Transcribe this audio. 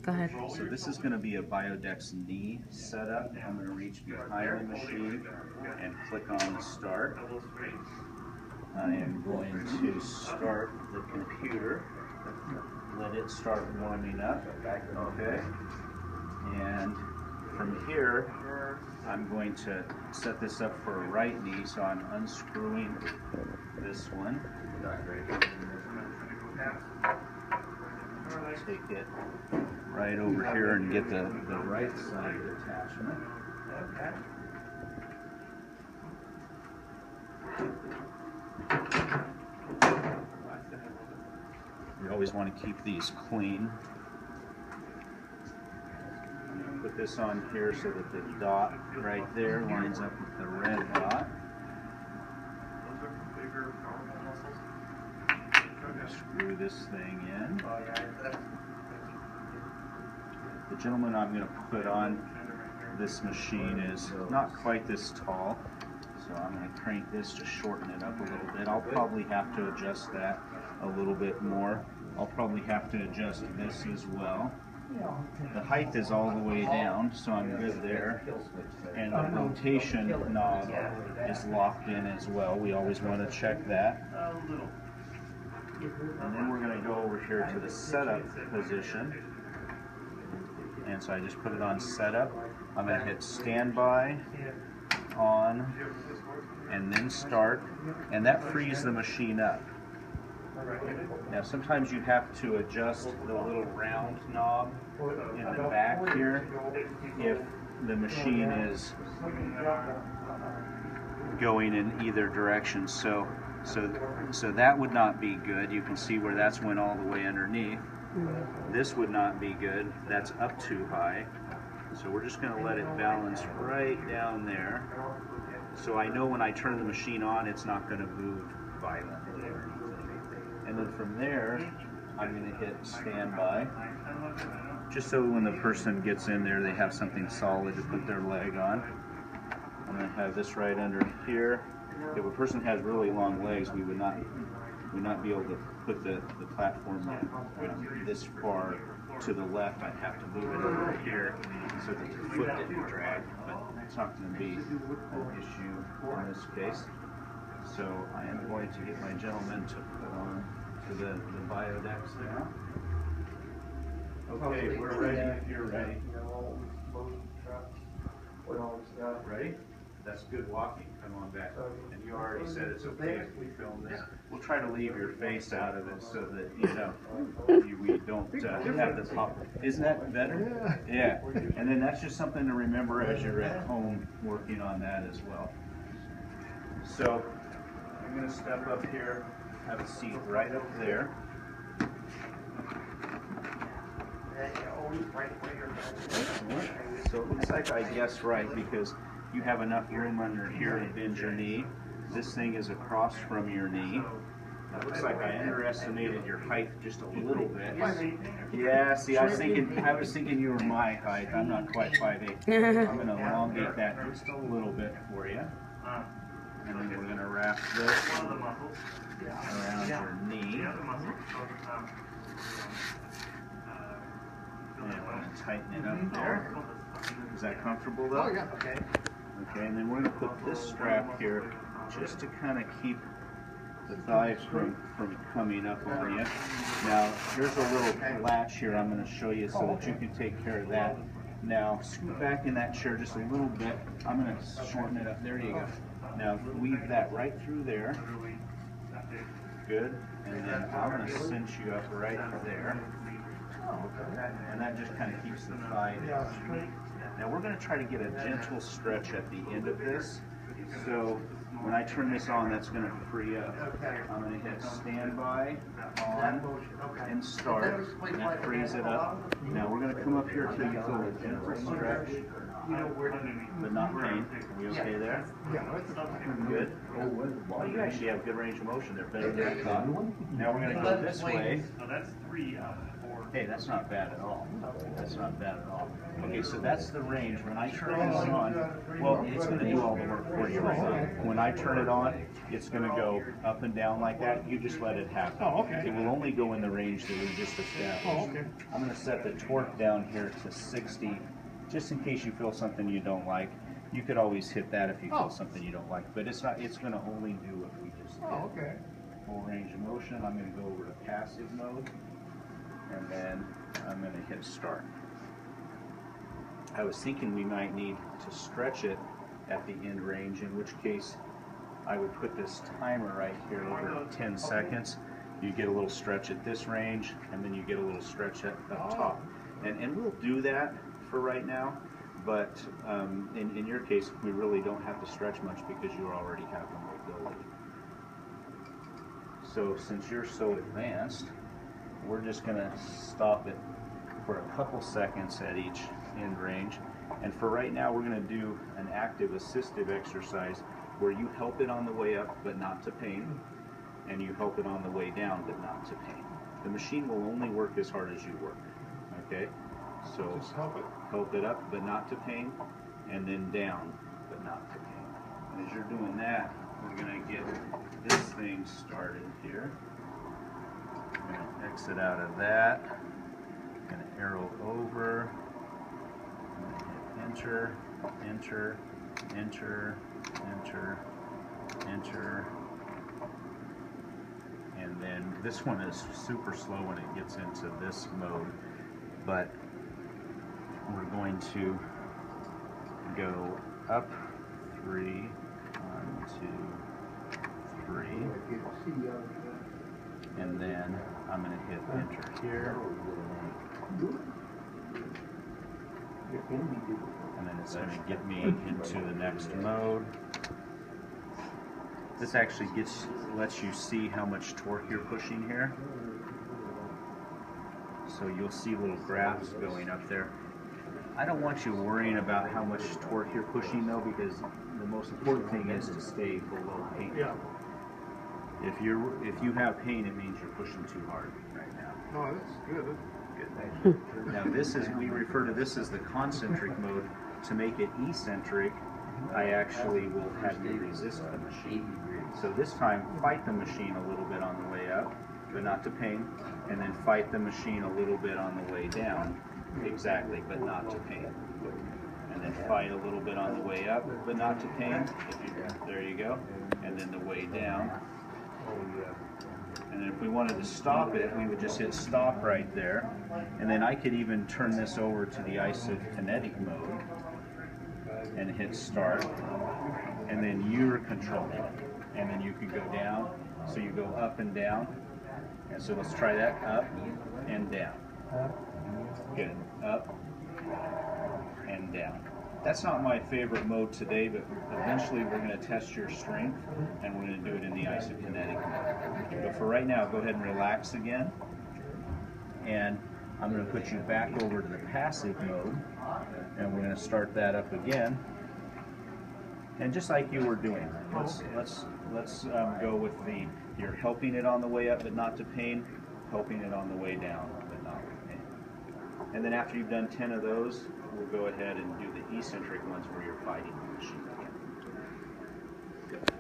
Go ahead. So this is going to be a Biodex knee setup. I'm going to reach behind the machine and click on start. I am going to start the computer. Let it start warming up. Okay. And from here, I'm going to set this up for a right knee, so I'm unscrewing this one. Take it right over here and get the right side attachment. You always want to keep these clean. Put this on here so that the dot right there lines up with the red dot. Screw this thing in. The gentleman I'm going to put on this machine is not quite this tall, so I'm going to crank this to shorten it up a little bit. I'll probably have to adjust that a little bit more. I'll probably have to adjust this as well. The height is all the way down, so I'm good there. And the rotation knob is locked in as well. We always want to check that. And then we're going to go over here to the setup position. And so I just put it on setup. I'm going to hit standby, on, and then start. And that frees the machine up. Now sometimes you have to adjust the little round knob in the back here if the machine is going in either direction. So that would not be good. You can see where that's went all the way underneath. This would not be good. That's up too high. So we're just going to let it balance right down there. So I know when I turn the machine on, it's not going to move violently or anything. And then from there, I'm going to hit standby, just so when the person gets in there, they have something solid to put their leg on. I'm going to have this right under here. If a person has really long legs, we would not be able to put the platform this far to the left. I'd have to move it over here so that the foot didn't drag, but it's not going to be an issue in this case. So I am going to get my gentleman to put on to the Biodex now. Okay, we're ready if you're ready. Ready? That's good walking. Come on back. And you already said it's okay if we film this. We'll try to leave your face out of it so that we don't have the pop. Isn't that better? Yeah. And then that's just something to remember as you're at home working on that as well. So I'm going to step up here, have a seat right up there. So it looks like I guessed right because you have enough room under here to bend your knee. This thing is across from your knee. It looks like I underestimated your height just a little bit. Yeah, see, I was thinking you were my height. I'm not quite 5'8". I'm going to elongate that just a little bit for you. And then we're going to wrap this around your knee. And we're going to tighten it up there. Is that comfortable though? Oh yeah, okay. Okay, and then we're going to put this strap here just to kind of keep the thigh from coming up on you. Now, here's a little latch here I'm going to show you so that you can take care of that. Now, scoot back in that chair just a little bit. I'm going to shorten it up. There you go. Now, weave that right through there. Good. And then I'm going to cinch you up right there. And that just kind of keeps the thigh down. Now we're going to try to get a gentle stretch at the end of this. So when I turn this on, that's going to free up. I'm going to hit standby, on, and start. And that frees it up. Now we're going to come up here till you feel a gentle stretch, but not pain. Are we okay there? Good. Well, you actually have good range of motion there, better than I thought. Now we're going to go this way. Hey, that's not bad at all. That's not bad at all. Okay, so that's the range. When I turn this on, well, it's going to do all the work for you right now. When I turn it on, it's going to go up and down like that. You just let it happen. Oh, okay. It will only go in the range that we just established. Oh, okay. I'm going to set the torque down here to 60, just in case you feel something you don't like. You could always hit that if you feel something you don't like, but it's not. It's going to only do what we just did. Oh, okay. Full range of motion. I'm going to go over to passive mode, and then I'm going to hit start. I was thinking we might need to stretch it at the end range, in which case I would put this timer right here over 10 seconds. You get a little stretch at this range, and then you get a little stretch up top. And we'll do that for right now, but in your case, we really don't have to stretch much because you already have the mobility. So since you're so advanced, we're just going to stop it for a couple seconds at each end range. And for right now, we're going to do an active assistive exercise where you help it on the way up but not to pain, and you help it on the way down but not to pain. The machine will only work as hard as you work. Okay? So Just help it. Help it up but not to pain, and then down but not to pain. And as you're doing that, we're going to get this thing started here. I'm going to exit out of that. I'm going to arrow over. I'm going to hit enter, enter, enter, enter, enter. And then this one is super slow when it gets into this mode, but we're going to go up 3, 1, 2, 3, and then I'm going to hit enter here, and then it's going to get me into the next mode. This actually lets you see how much torque you're pushing here. So you'll see little graphs going up there. I don't want you worrying about how much torque you're pushing though, because the most important thing is to stay below pain. Yeah. If you have pain, it means you're pushing too hard right now. No, that's good. Good. Now we refer to this as the concentric mode. To make it eccentric, I actually will have you resist the machine. So this time, fight the machine a little bit on the way up, but not to pain, and then fight the machine a little bit on the way down, exactly, but not to pain. And then fight a little bit on the way up, but not to pain. There you go. And then the way down. And then if we wanted to stop it, we would just hit stop right there. And then I could even turn this over to the isokinetic mode and hit start. And then you're controlling it. And then you can go down. So you go up and down. And so let's try that, up and down. Good, up and down. That's not my favorite mode today, but eventually we're going to test your strength, and we're going to do it in the isokinetic mode. But for right now, go ahead and relax again. And I'm going to put you back over to the passive mode, and we're going to start that up again. And just like you were doing, let's go with you're helping it on the way up, but not to pain, helping it on the way down, but not with pain. And then after you've done 10 of those, we'll go ahead and do the eccentric ones where you're fighting the machine again. Good.